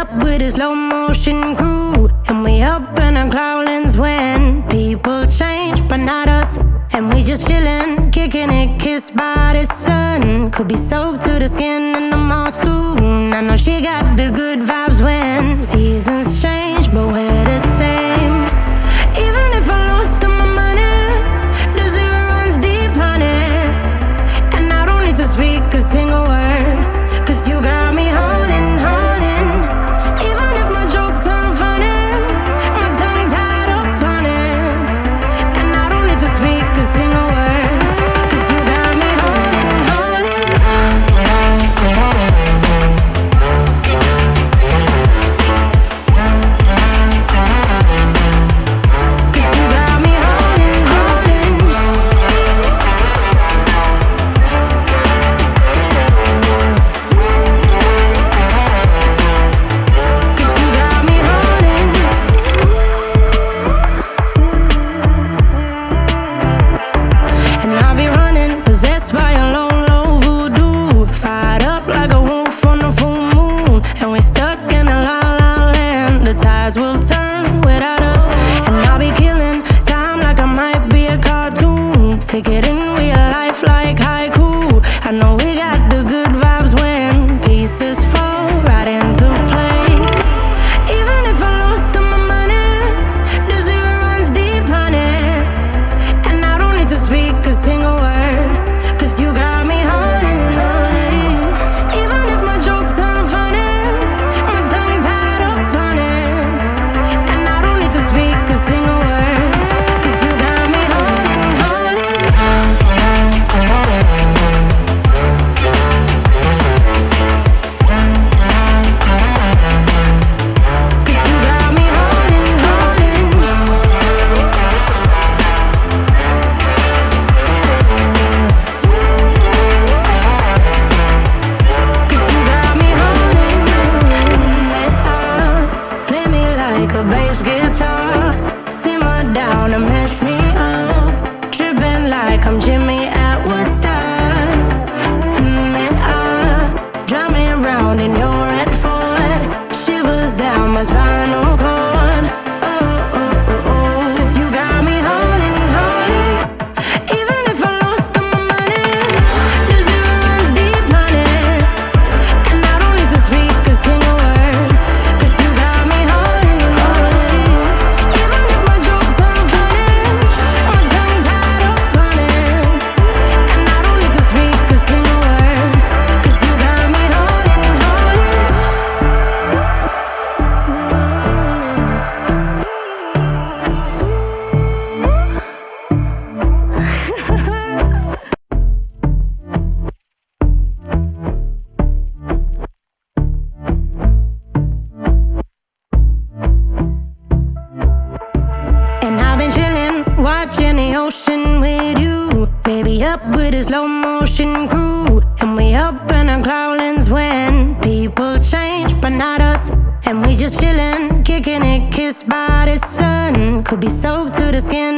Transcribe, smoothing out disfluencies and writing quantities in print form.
up with a slow motion crew, and we up in our growlings when people change, but not us. And we just chillin', kicking it, kissed by the sun. Could be soaked to the skin in the mall soon. I know she got the good vibes when seasons change, but we're the same. Even if I lost all my money, the zero runs deep, honey. And I don't need to speak a single word, 'cause you got me holding, holding. Even if my jokes aren't funny, my tongue tied up on it. And I don't need to speak a single word, 'cause you got me holding, holding. 'Cause you got me holding, holding. 'Cause you got me holding. And I'll be running, possessed by a low, low voodoo. Fired up like a wolf on a full moon. And we're stuck in a la la land. The tides will turn without us. And I'll be killing time like I might be a cartoon. Take it in real life like haiku. I know we got the good vibes when pieces fall right into place. Even if I lost all my money, the zero runs deep, honey. And I don't need to speak a single word, 'cause you got me holding, holding. Even if my jokes aren't funny, my tongue tied up on it. And I don't need to speak a single word, 'cause you got me holding, holding. 'Cause you got me holding, holding. 'Cause you got me holding. Play me like a bass guitar, simmer down and mess me up. Tripping like I'm Jimmy at Woodstock. Drive me around in your red Ford, shivers down my spinal cord. Oh, oh, oh, oh. 'Cause you got me holding, holding. Even if I lost all my money, the zero runs deep, honey. And I don't need to speak a single word, 'cause you got me holding, holding. Even if my jokes aren't funny, my tongue tied up on it. And I don't need to speak a single word, 'cause you got me holding, holding. And I've been chillin', watching the ocean with you. Baby, up with a slow motion crew. And we up in our growlings when people change, but not us. And we just chillin', kicking it, kissed by the sun. Could be soaked to the skin